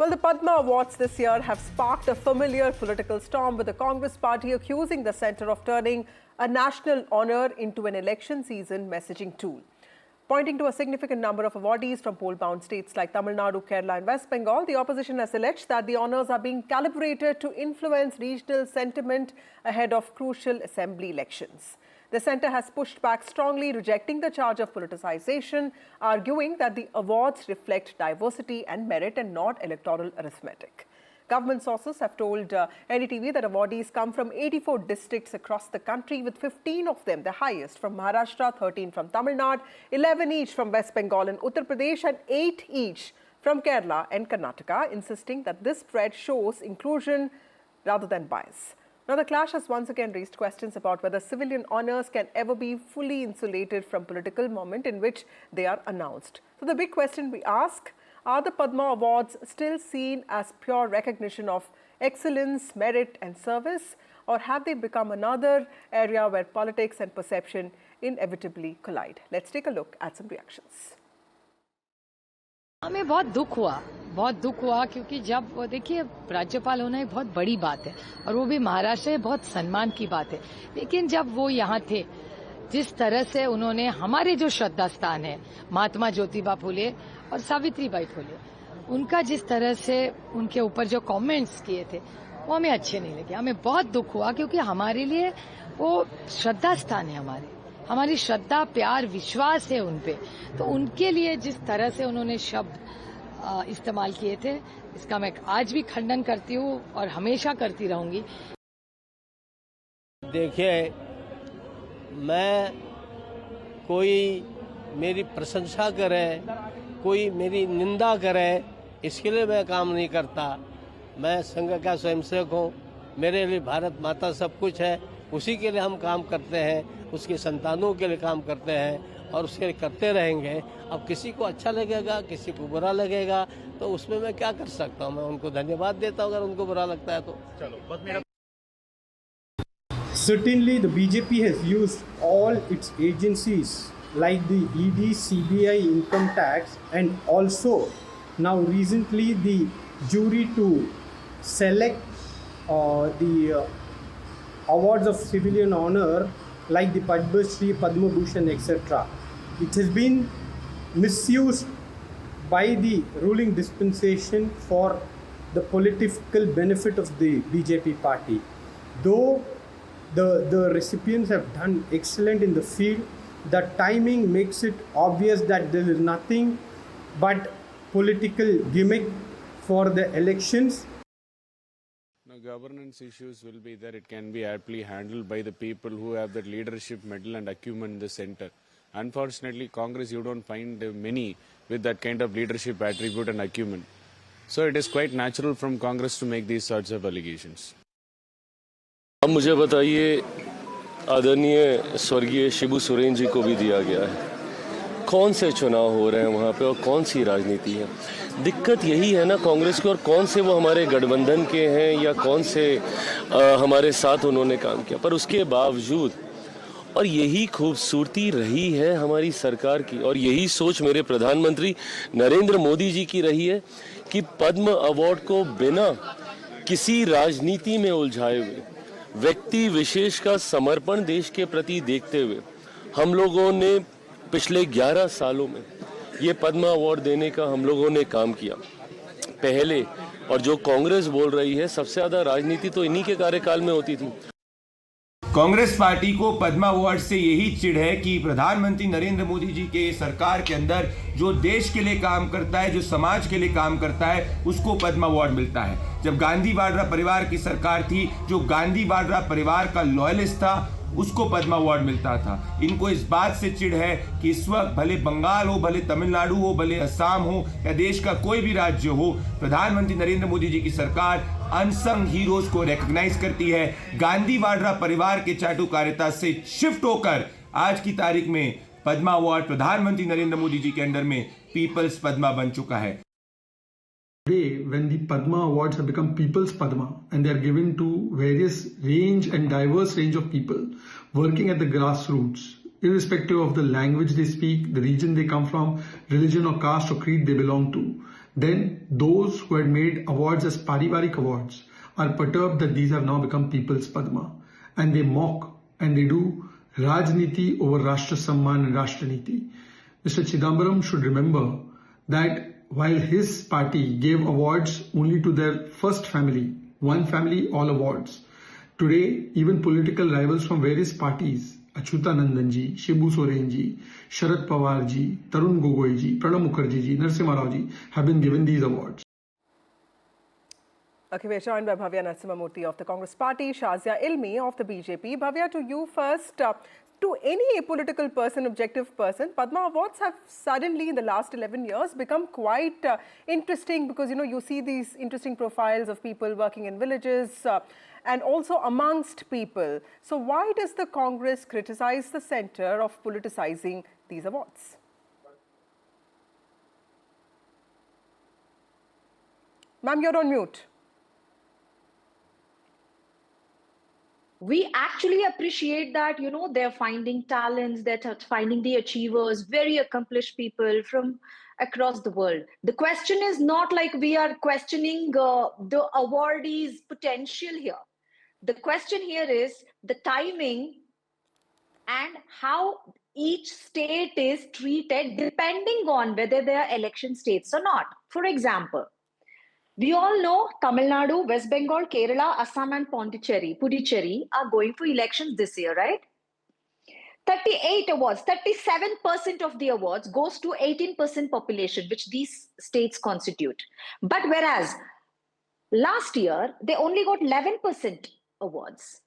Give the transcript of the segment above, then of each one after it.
Well, the Padma Awards this year have sparked a familiar political storm, with the Congress party accusing the centre of turning a national honour into an election season messaging tool. Pointing to a significant number of awardees from poll-bound states like Tamil Nadu, Kerala and West Bengal, the opposition has alleged that the honours are being calibrated to influence regional sentiment ahead of crucial assembly elections. The centre has pushed back strongly, rejecting the charge of politicisation, arguing that the awards reflect diversity and merit and not electoral arithmetic. Government sources have told NDTV that awardees come from 84 districts across the country, with 15 of them, the highest, from Maharashtra, 13 from Tamil Nadu, 11 each from West Bengal and Uttar Pradesh, and 8 each from Kerala and Karnataka, insisting that this spread shows inclusion rather than bias. Now, the clash has once again raised questions about whether civilian honours can ever be fully insulated from political moment in which they are announced. So the big question we ask, are the Padma Awards still seen as pure recognition of excellence, merit and service, or have they become another area where politics and perception inevitably collide? Let's take a look at some reactions. हमें बहुत दुख हुआ क्योंकि जब वो देखिए राज्यपाल होना एक बहुत बड़ी बात है और वो भी महाराष्ट्र में बहुत सम्मान की बात है, लेकिन जब वो यहाँ थे, जिस तरह से उन्होंने हमारे जो श्रद्धा स्थान है महात्मा ज्योतिबा फुले और सावित्रीबाई फुले, उनका जिस तरह से उनके ऊपर जो कमेंट्स किए थे वो हमें अच्छे नहीं लगे। हमें बहुत दुख हुआ क्योंकि हमारे लिए वो श्रद्धा स्थान है, हमारी श्रद्धा, प्यार, विश्वास है उनपे, तो उनके लिए जिस तरह से उन्होंने शब्द इस्तेमाल किए थे, इसका मैं आज भी खंडन करती हूँ और हमेशा करती रहूंगी। देखिए, मैं कोई मेरी प्रशंसा करे, कोई मेरी निंदा करे, इसके लिए मैं काम नहीं करता। मैं संघ का स्वयंसेवक हूँ, मेरे लिए भारत माता सब कुछ है, उसी के लिए हम काम करते हैं, उसके संतानों के लिए काम करते हैं और उसके लिए करते रहेंगे। अब किसी को अच्छा लगेगा, किसी को बुरा लगेगा, तो उसमें मैं क्या कर सकता हूँ? मैं उनको धन्यवाद देता हूँ अगर उनको बुरा लगता है तो। चलो, Certainly, the BJP has used all its agencies like the ED, CBI, income tax, and also now recently the jury to select the awards of civilian honor like the Padma Shri, Padma Bhushan, etc. It has been misused by the ruling dispensation for the political benefit of the BJP party. Though the recipients have done excellent in the field, the timing makes it obvious that there is nothing but political gimmick for the elections. Now, governance issues will be there. It can be aptly handled by the people who have that leadership medal and acumen in the center. Unfortunately, Congress, you don't find many with that kind of leadership attribute and acumen. So it is quite natural from Congress to make these sorts of allegations. अब मुझे बताइए, आदरणीय स्वर्गीय शिबू सोरेन जी को भी दिया गया है, कौन से चुनाव हो रहे हैं वहाँ पे और कौन सी राजनीति है? दिक्कत यही है ना कांग्रेस की, और कौन से वो हमारे गठबंधन के हैं या कौन से हमारे साथ उन्होंने काम किया, पर उसके बावजूद, और यही खूबसूरती रही है हमारी सरकार की और यही सोच मेरे प्रधानमंत्री नरेंद्र मोदी जी की रही है कि पद्म अवार्ड को बिना किसी राजनीति में उलझाए हुए, व्यक्ति विशेष का समर्पण देश के प्रति देखते हुए, हम लोगों ने पिछले 11 सालों में ये पद्मा अवार्ड देने का हम लोगों ने काम किया पहले। और जो कांग्रेस बोल रही है, सबसे ज्यादा राजनीति तो इन्हीं के कार्यकाल में होती थी। कांग्रेस पार्टी को पद्मा अवार्ड से यही चिढ़ है कि प्रधानमंत्री नरेंद्र मोदी जी के सरकार के अंदर जो देश के लिए काम करता है, जो समाज के लिए काम करता है, उसको पद्मा अवार्ड मिलता है। जब गांधी वाड्रा परिवार की सरकार थी, जो गांधी वाड्रा परिवार का लॉयलिस्ट था, उसको पद्मा अवार्ड मिलता था। इनको इस बात से चिढ़ है कि इस वक्त भले बंगाल हो, भले तमिलनाडु हो, भले असम हो या देश का कोई भी राज्य हो, प्रधानमंत्री नरेंद्र मोदी जी की सरकार अनसंग हीरोज को रिकॉग्नाइज करती है। गांधी वाड्रा परिवार के चाटुकारिता से शिफ्ट होकर आज की तारीख में पद्मा अवार्ड प्रधानमंत्री नरेंद्र मोदी जी के अंडर में पीपल्स पद्मा बन चुका है। Today, when the Padma Awards have become People's Padma and they are given to various range and diverse range of people working at the grassroots, irrespective of the language they speak, the region they come from, religion or caste or creed they belong to, Then those who had made awards as Parivarik awards are perturbed that these have now become People's Padma, and they mock and they do Rajniti over Rashtra Samman and Rashtra-niti. Mr. Chidambaram should remember that while his party gave awards only to their first family, one family, all awards, today even political rivals from various parties, Achyutanandan ji, Shibu Soren ji, Sharad Pawar ji, Tarun Gogoi ji, Pranab Mukherjee ji, Narasimha Rao ji have been given these awards. Okay, we're joined by Bhavya Narasimhamurthy of the Congress Party, Shazia Ilmi of the BJP. Bhavya, to you first. To any apolitical person, objective person, Padma Awards have suddenly in the last 11 years become quite interesting because, you see these interesting profiles of people working in villages and also amongst people. So why does the Congress criticize the centre of politicizing these awards? Ma'am, you're on mute. We actually appreciate that, they're finding talents, they're finding the achievers, very accomplished people from across the world. The question is not like we are questioning the awardees' potential here. The question here is the timing and how each state is treated depending on whether they are election states or not. For example, we all know Tamil Nadu, West Bengal, Kerala, Assam and Puducherry are going for elections this year, right? 38 awards, 37% of the awards goes to 18% population, which these states constitute. But whereas last year, they only got 11% awards.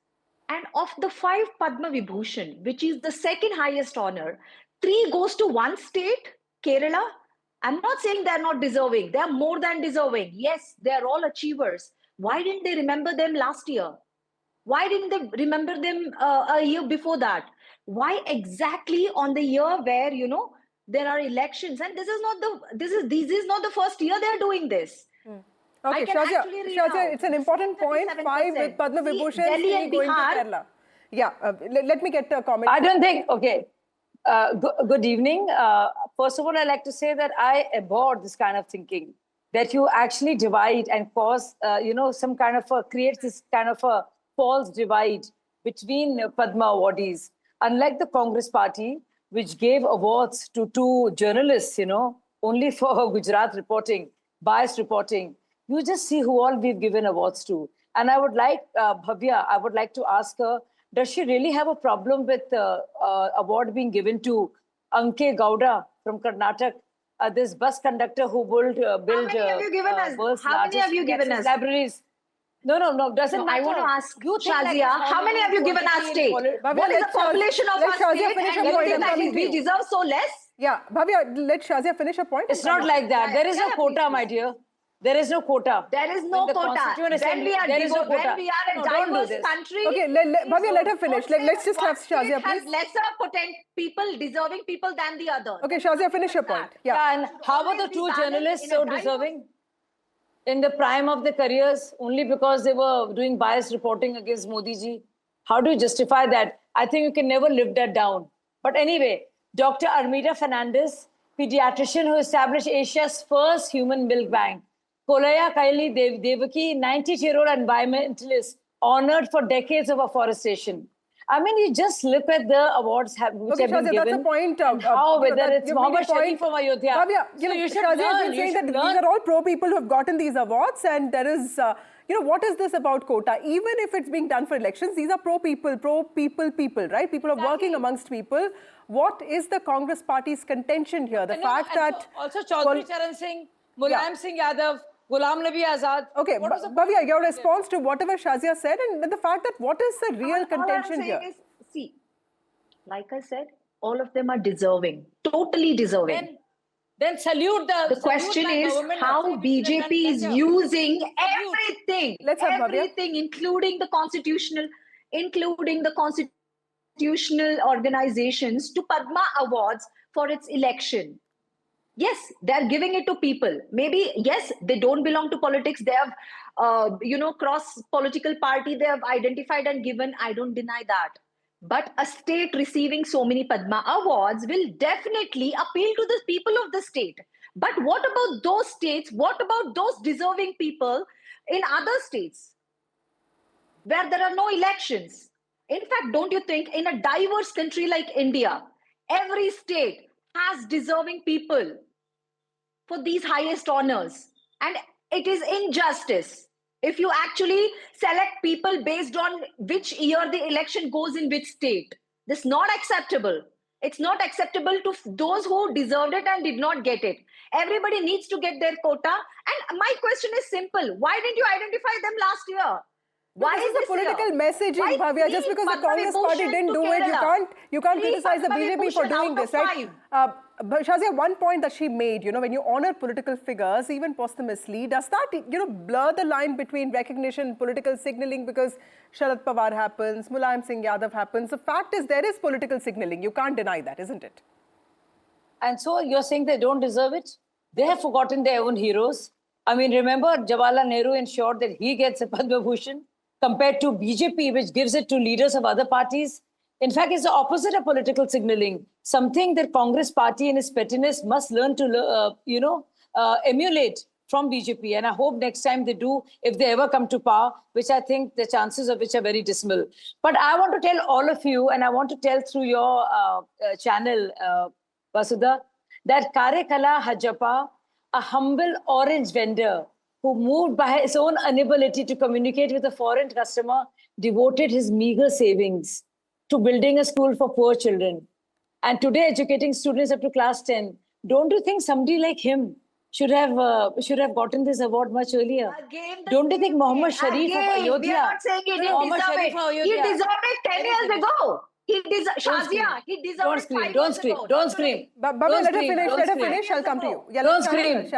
And of the 5 Padma Vibhushan, which is the second highest honor, 3 goes to one state, Kerala. I'm not saying they're not deserving. They're more than deserving. Yes, they're all achievers. Why didn't they remember them last year? Why didn't they remember them a year before that? Why exactly on the year where, there are elections? And this is not the first year they're doing this. Okay, Shazia, it's an important point. 5 with Padma Vibhushan, 3 going to Kerala. Yeah, let me get a comment. I don't think, okay. Good evening. First of all, I'd like to say that I abhor this kind of thinking, that you actually divide and cause, some kind of creates this kind of a false divide between Padma awardees. Unlike the Congress party, which gave awards to 2 journalists, only for Gujarat reporting, biased reporting, you just see who all we've given awards to. And I would like, Bhavya, I would like to ask her, does she really have a problem with award being given to Anke Gowda from Karnataka, this bus conductor who built how many have you given us? How many have you given us? Libraries. No, doesn't matter. I want to ask Shazia, how many have you given our state? What is the population of our state? And you think that we deserve so less? Yeah, Bhavya, let Shazia finish her point. It's not like that. There is no quota, my dear. There is no quota. There is no quota. When we are a diverse country, okay, Bhavya, let her finish. Let's just have Shazia, please. Has lesser deserving people than the others. Okay, Shazia, finish your point. Yeah, and how about the 2 journalists so deserving in the prime of their careers only because they were doing biased reporting against Modi ji? How do you justify that? I think you can never live that down. But anyway, Dr. Armida Fernandez, pediatrician who established Asia's first human milk bank. Kolaya Kaili Devaki, 90-year-old environmentalist, honored for decades of afforestation. I mean, you just look at the awards which have been given. That's a point. How, whether it's Mohammed Shafi from Ayodhya. Bhavya, Shazia has been saying that these are all pro-people who have gotten these awards, and there is, what is this about quota? Even if it's being done for elections, these are pro-people, right? People are working amongst people. What is the Congress party's contention here? The fact that... Also, Chaudhary Charan Singh, Mulayam Singh Yadav, Ghulam Nabi Azad. Okay, Bhavya, your response to whatever Shazia said and the fact that what is the real contention here? Is, see, like I said, all of them are deserving, totally deserving. Then salute the question is how BJP is using everything, including the constitutional organizations to Padma Awards for its election. Yes, they're giving it to people. Maybe, yes, they don't belong to politics. They have, cross political party. They have identified and given. I don't deny that. But a state receiving so many Padma Awards will definitely appeal to the people of the state. But what about those states? What about those deserving people in other states where there are no elections? In fact, don't you think in a diverse country like India, every state has deserving people for these highest honors? And it is injustice if you actually select people based on which year the election goes in which state. This is not acceptable. It's not acceptable to those who deserved it and did not get it. Everybody needs to get their quota. And my question is simple. Why didn't you identify them last year? Why this is a political messaging, Bhavya. Just because the Congress party didn't do it, you can't criticize the BJP for doing this, right? But Shazia, one point that she made, when you honor political figures, even posthumously, does that, blur the line between recognition and political signaling? Because Sharad Pawar happens, Mulayam Singh Yadav happens. The fact is there is political signaling. You can't deny that, isn't it? And so you're saying they don't deserve it? They have forgotten their own heroes. I mean, remember Jawaharlal Nehru ensured that he gets a Padma Bhushan compared to BJP, which gives it to leaders of other parties. In fact, it's the opposite of political signaling, something that Congress party and its pettiness must learn to, emulate from BJP. And I hope next time they do, if they ever come to power, which I think the chances of which are very dismal. But I want to tell all of you, and I want to tell through your channel, Vasudha, that Karekala Hajappa, a humble orange vendor who, moved by his own inability to communicate with a foreign customer, devoted his meager savings to building a school for poor children. And today, educating students up to class 10. Don't you think somebody like him should have gotten this award much earlier? Don't you think Mohammad Sharif of Ayodhya? We are not saying he didn't deserve it. He deserved it 10 years ago. Shazia, he deserved it 5 years ago. Don't scream. But let her finish. I'll come to you. Yeah, don't scream.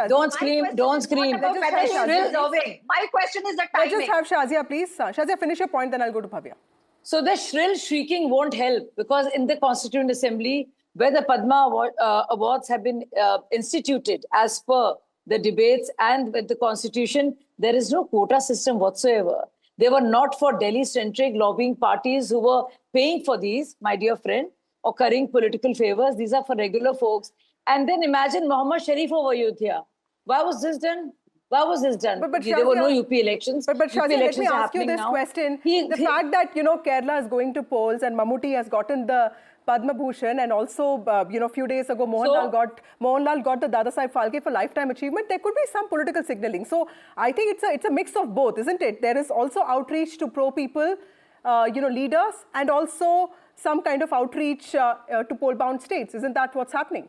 My question is the timing. Let's just have Shazia, please. Shazia, finish your point, then I'll go to Bhavya. So the shrill shrieking won't help, because in the Constituent Assembly, where the Padma Awards have been instituted as per the debates and with the Constitution, there is no quota system whatsoever. They were not for Delhi-centric lobbying parties who were paying for these, my dear friend, or currying political favors. These are for regular folks. And then imagine Mohammad Sharif of Ayodhya. Why was this done? Why was this done? But there were no UP elections. But Shazia, let me ask you this question. The fact that, Kerala is going to polls and Mammootty has gotten the Padma Bhushan, and also, a few days ago, Mohanlal got the Dadasaheb Phalke for lifetime achievement. There could be some political signaling. So I think it's a mix of both, isn't it? There is also outreach to pro-people, leaders, and also some kind of outreach to poll-bound states. Isn't that what's happening?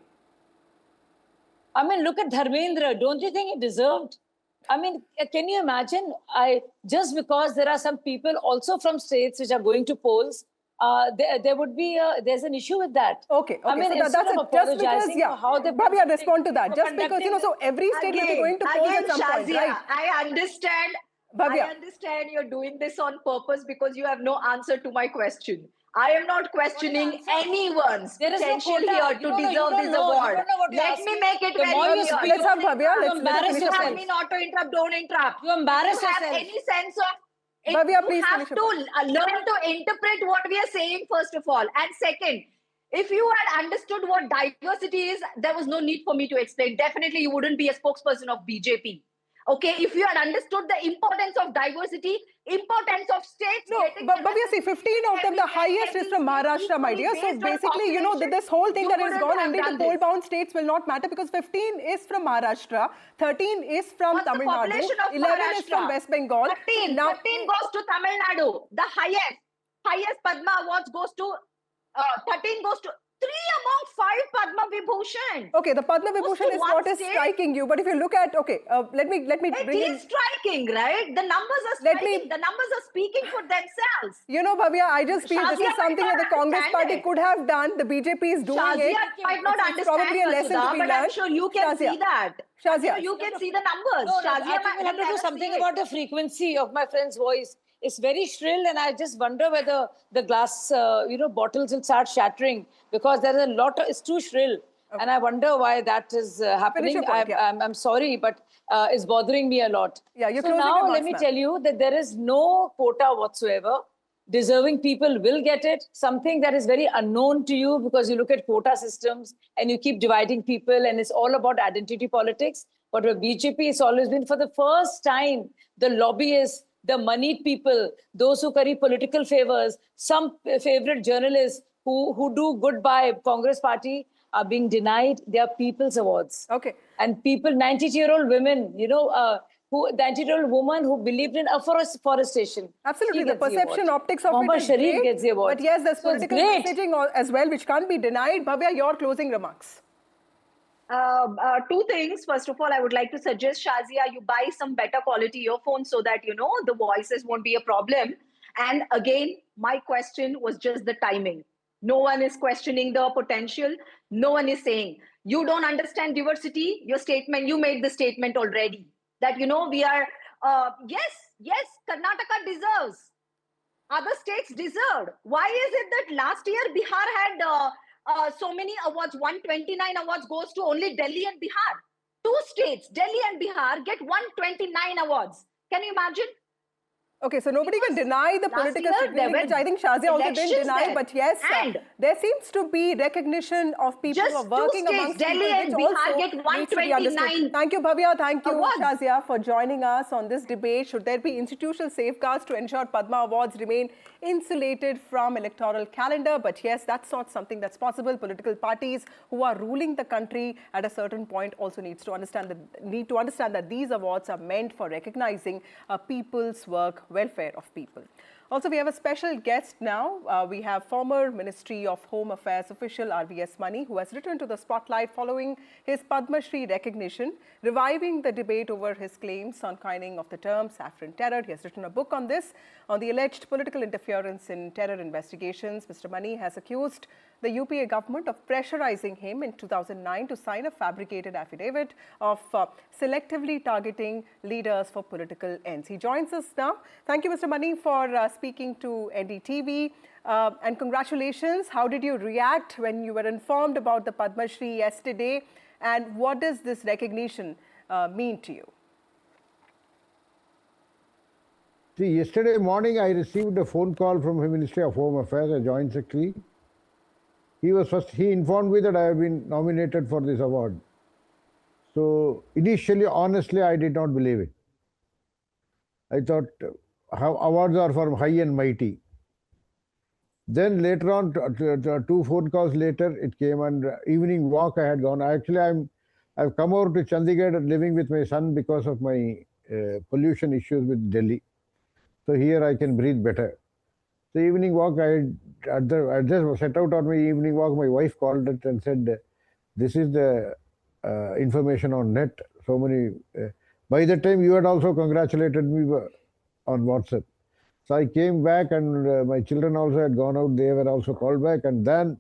I mean, look at Dharmendra. Don't you think he deserved? I mean, can you imagine? Just because there are some people also from states which are going to polls, there would be there's an issue with that. Okay. I mean, so that's it. Just because, how they Bhavya, respond to that. Just because, so every state will be going to polls at some point, right? I understand. Bhavya. I understand you're doing this on purpose because you have no answer to my question. I am not questioning anyone's potential here to deserve this award. Let me make it very clear. Let's have Bhavya. Let's have me not to interrupt. Don't interrupt. You embarrass yourself. Have any sense of Bhavya, please you have to learn to interpret what we are saying, first of all. And second, if you had understood what diversity is, there was no need for me to explain. Definitely, you wouldn't be a spokesperson of BJP. Okay, if you had understood the importance of diversity, importance of states... No, but we see 15 of them, the highest is from Maharashtra, my dear. So basically, this whole thing that has gone only to poll-bound states will not matter, because 15 is from Maharashtra, 13 is from Tamil Nadu, 11 is from West Bengal. 13 goes to Tamil Nadu. The highest Padma Awards goes to... 13 goes to... 3 among 5 Padma Vibhushan. Okay, the Padma Vibhushan is what is striking you. But if you look at, let me bring in... It is striking, right? The numbers are striking. The numbers are speaking for themselves. Bhavya, I just feel this is something that the Congress party could have done. The BJP is doing it. Shazia might not understand, probably a lesson to be learned. But I'm sure you can see that. Shazia. You can see the numbers. I think we'll have to do something about the frequency of my friend's voice. It's very shrill, and I just wonder whether the glass, bottles will start shattering, because there is a lot. It's too shrill, and I wonder why that is happening. I'm sorry, but it's bothering me a lot. Yeah, you're so now let me tell you that there is no quota whatsoever. deserving people will get it. Something that is very unknown to you because you look at quota systems and you keep dividing people and it's all about identity politics. But with BJP, it's always been, for the first time, the lobbyists, the moneyed people, those who carry political favors, some favorite journalists who do good by Congress party are being denied their People's Awards. Okay. And people, 92-year-old women, the 92-year-old woman who believed in afforestation. Absolutely, the perception optics of Mohammad it is Sharif great, gets the award. but yes, there's So it's political great. messaging as well, which can't be denied. Bhavya, your closing remarks. Two things. First of all, I would like to suggest, Shazia, you buy some better quality earphones so that, the voices won't be a problem. And again, my question was just the timing. No one is questioning the potential. No one is saying, you don't understand diversity. Your statement, you made the statement already that, we are, yes, Karnataka deserves. Other states deserved. Why is it that last year Bihar had so many awards, 129 awards goes to only Delhi and Bihar? Two states, Delhi and Bihar, get 129 awards. Can you imagine? Okay, so nobody can deny the political signaling, which I think Shazia also didn't deny, but yes, there seems to be recognition of people who are working amongst people, Delhi and Bihar get needs to be understood. 129. Thank you, Bhavya. Thank you, awards. Shazia, for joining us on this debate. Should there be institutional safeguards to ensure Padma Awards remain insulated from electoral calendar? But yes, that's not something that's possible. Political parties who are ruling the country at a certain point also need to understand that these awards are meant for recognizing people's work, welfare of people. Also, we have a special guest now. We have former Ministry of Home Affairs official RVS Mani, who has returned to the spotlight following his Padma Shri recognition, reviving the debate over his claims on coining of the term saffron terror. He has written a book on this, on the alleged political interference in terror investigations. Mr. Mani has accused the UPA government of pressurizing him in 2009 to sign a fabricated affidavit of selectively targeting leaders for political ends. He joins us now. Thank you, Mr. Mani, for speaking to NDTV. And congratulations. How did you react when you were informed about the Padma Shri yesterday? And what does this recognition mean to you? See, yesterday morning I received a phone call from the Ministry of Home Affairs, a Joint Secretary. He informed me that I have been nominated for this award. So initially, honestly, I did not believe it. I thought how awards are for high and mighty. Then later on, two phone calls later, it came, and evening walk I had gone. Actually, I've come over to Chandigarh living with my son because of my pollution issues with Delhi. So here I can breathe better. The evening walk, I just set out on my evening walk. My wife called it and said, "This is the information on net." So many. By the time you had also congratulated me on WhatsApp. So I came back, and my children also had gone out. They were also called back, and then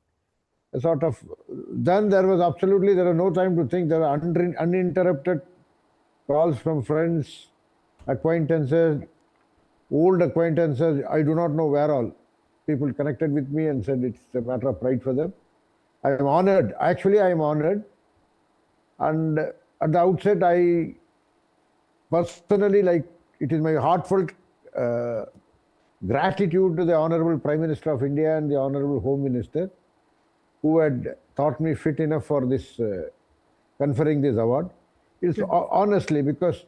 then there was no time to think. There were uninterrupted calls from friends, acquaintances, old acquaintances. I do not know where all. People connected with me and said it's a matter of pride for them. I am honored. Actually, I am honored. And at the outset, I personally, it is my heartfelt gratitude to the Honorable Prime Minister of India and the Honorable Home Minister, who had thought me fit enough for this conferring this award. It's honestly because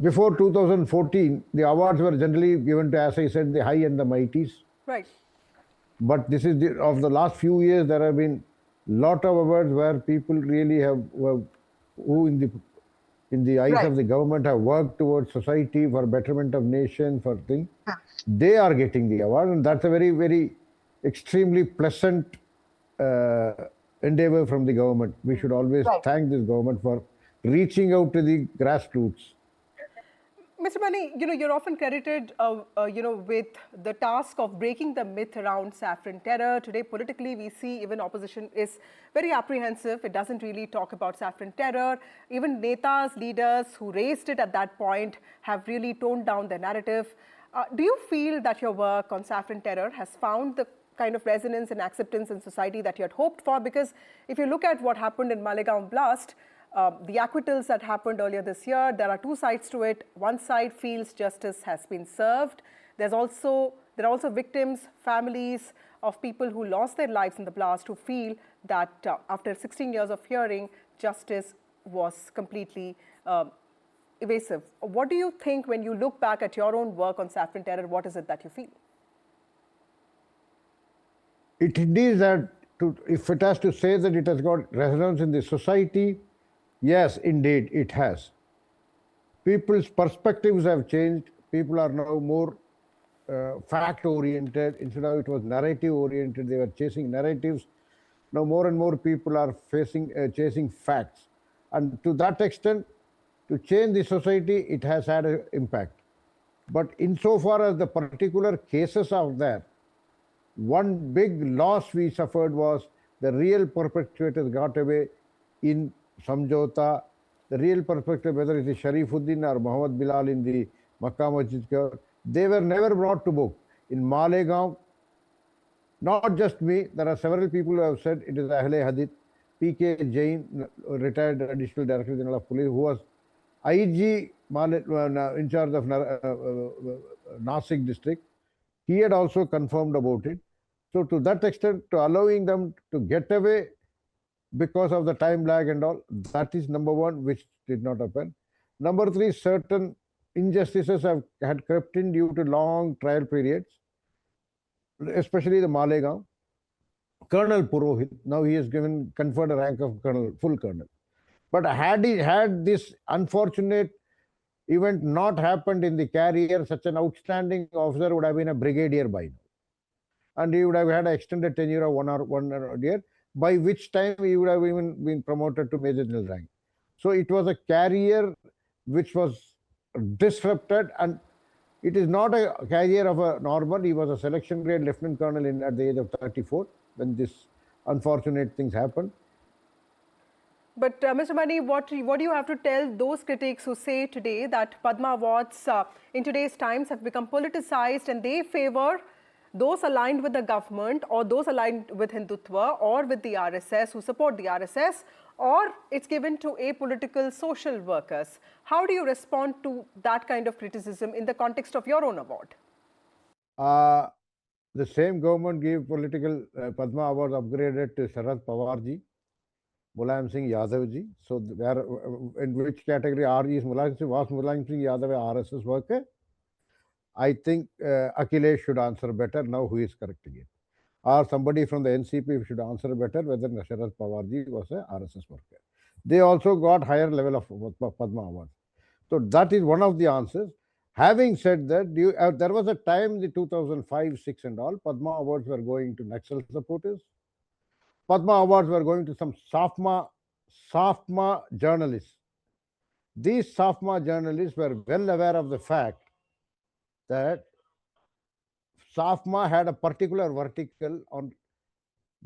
before 2014, the awards were generally given to, as I said, the high and the mighties. Right. But this is of the last few years, there have been lot of awards where people really who in the eyes of the government have worked towards society for betterment of nation, for things. They are getting the award, and that's a very, very extremely pleasant endeavor from the government. We should always thank this government for reaching out to the grassroots. Mr. Mani, you're often credited, with the task of breaking the myth around saffron terror. Today, politically, we see even opposition is very apprehensive. It doesn't really talk about saffron terror. Even netas, leaders who raised it at that point have really toned down the narrative. Do you feel that your work on saffron terror has found the kind of resonance and acceptance in society that you had hoped for? Because if you look at what happened in Malegaon blast, the acquittals that happened earlier this year, there are two sides to it. One side feels justice has been served. there are also victims, families of people who lost their lives in the blast who feel that after 16 years of hearing, justice was completely evasive. What do you think when you look back at your own work on saffron terror? What is it that you feel? It is that if it has to say that it has got resonance in the society, yes, indeed, it has. People's perspectives have changed. People are now more fact-oriented. Instead of it was narrative-oriented, they were chasing narratives. Now more and more people are chasing facts. And to that extent, to change the society, it has had an impact. But insofar as the particular cases are there, one big loss we suffered was the real perpetrators got away in Samjhota. The real perpetrator, whether it is Sharifuddin or Muhammad Bilal in the Makkah Masjid, they were never brought to book. In Malegaon, not just me, there are several people who have said it is Ahle Hadith. P.K. Jain, retired Additional Director General of Police, who was IG in charge of Nasik district, he had also confirmed about it. So to that extent, to allowing them to get away because of the time lag and all, that is number one, which did not happen. Number three, certain injustices had crept in due to long trial periods, especially the Malegaon. Colonel Purohit, now he is conferred a rank of colonel, full colonel. But had this unfortunate event not happened in the career, such an outstanding officer would have been a brigadier by now. And he would have had an extended tenure of one year, by which time he would have even been promoted to Major General rank. So it was a career which was disrupted, and it is not a career of a normal. He was a selection grade lieutenant colonel at the age of 34 when this unfortunate things happened. But Mr. Mani, what do you have to tell those critics who say today that Padma Awards in today's times have become politicized and they favor those aligned with the government or those aligned with Hindutva or with the RSS, who support the RSS, or it's given to apolitical social workers? How do you respond to that kind of criticism in the context of your own award? The same government gave political Padma Awards upgraded to Sharad Pawarji, Mulayam Singh Yadavji. So in which category was Mulayam Singh Yadav a RSS worker? I think Akhilesh should answer better now who is correcting it. Or somebody from the NCP should answer better whether Sharad Pawarji was a RSS worker. They also got higher level of Padma Awards. So that is one of the answers. Having said that, there was a time, the 2005, 6 and all, Padma Awards were going to Naxal supporters. Padma Awards were going to some SAFMA journalists. These SAFMA journalists were well aware of the fact that SAFMA had a particular vertical on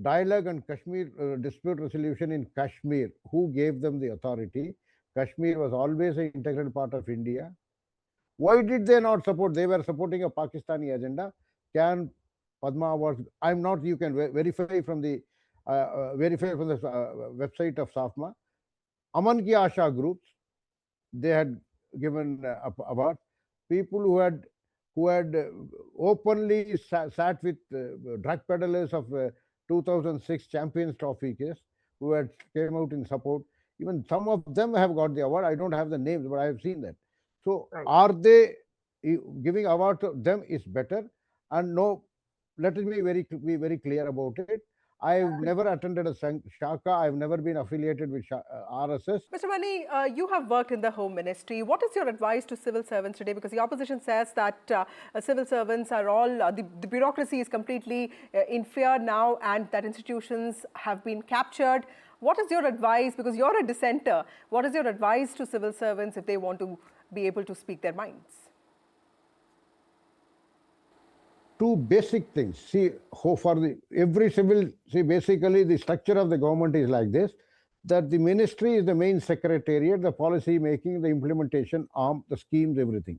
dialogue and Kashmir dispute resolution in Kashmir. Who gave them the authority? Kashmir was always an integral part of India. Why did they not support? They were supporting a Pakistani agenda. Can Padma Awards? I'm not. You can verify from the website of SAFMA. Aman Ki Asha groups, they had given awards. People who had openly sat with drug peddlers of 2006 Champions Trophy case, who had came out in support. Even some of them have got the award. I don't have the names, but I have seen that. So are they giving award to them is better? And no, let me be very clear about it. I've never attended a Shaka. I've never been affiliated with RSS. Mr. Mani, you have worked in the Home Ministry. What is your advice to civil servants today? Because the opposition says that civil servants are all, the bureaucracy is completely in fear now and that institutions have been captured. What is your advice? Because you're a dissenter. What is your advice to civil servants if they want to be able to speak their minds? Two basic things. See, basically the structure of the government is like this, that the ministry is the main secretariat, the policy making, the implementation arm, the schemes, everything.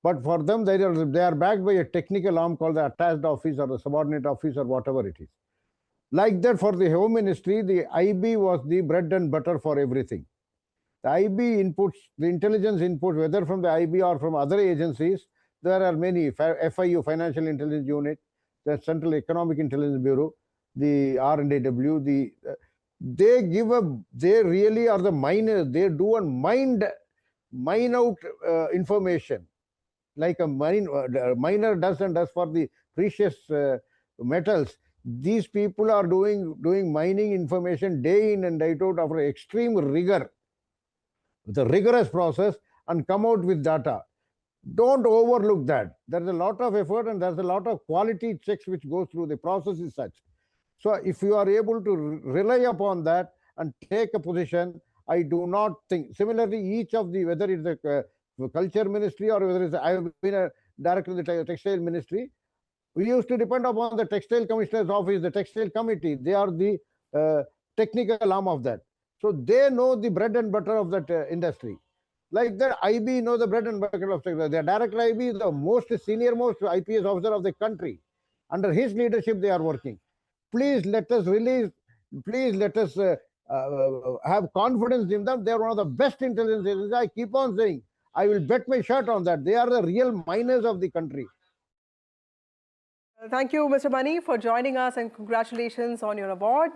But for them, they are backed by a technical arm called the attached office or the subordinate office or whatever it is. Like that, for the Home Ministry, the IB was the bread and butter for everything. The IB inputs, the intelligence inputs, whether from the IB or from other agencies, There are many, FIU, Financial Intelligence Unit, the Central Economic Intelligence Bureau, the RNDW, they really are the miners. They do a mine out information, like a miner does for the precious metals. These people are doing mining information day in and day out after extreme rigor, with a rigorous process, and come out with data. Don't overlook that. There's a lot of effort and there's a lot of quality checks which go through. The process is such. So if you are able to rely upon that and take a position, I do not think. Similarly, each of the, whether it's the culture ministry or whether it's, I have been a director of the textile ministry, we used to depend upon the textile commissioner's office, the textile committee. They are the technical arm of that. So they know the bread and butter of that industry. Like that, IB knows the bread and butter of textile. The director IB is the most senior most IPS officer of the country. Under his leadership, they are working. Please let us release, please let us have confidence in them. They are one of the best intelligence agencies. I keep on saying, I will bet my shirt on that. They are the real miners of the country. Thank you, Mr. Mani, for joining us, and congratulations on your award.